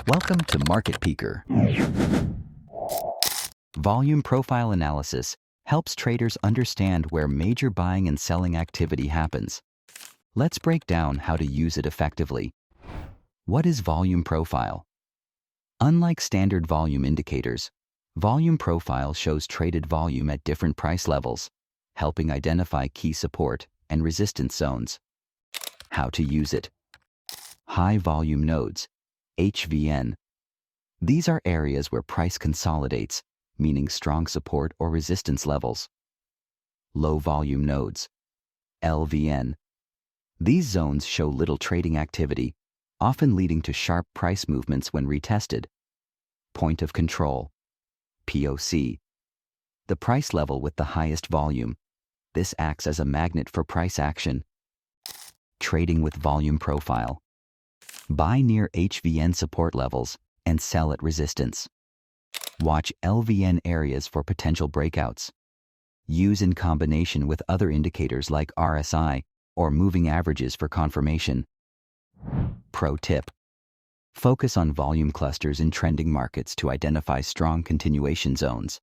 Welcome to Market Peeker. Volume profile analysis helps traders understand where major buying and selling activity happens. Let's break down how to use it effectively. What is volume profile? Unlike standard volume indicators, volume profile shows traded volume at different price levels, helping identify key support and resistance zones. How to use it? High volume nodes, HVN. These are areas where price consolidates, meaning strong support or resistance levels. Low volume nodes, LVN. These zones show little trading activity, often leading to sharp price movements when retested. Point of control, POC. The price level with the highest volume. This acts as a magnet for price action. Trading with volume profile. Buy near HVN support levels and sell at resistance. Watch LVN areas for potential breakouts. Use in combination with other indicators like RSI or moving averages for confirmation. Pro tip: focus on volume clusters in trending markets to identify strong continuation zones.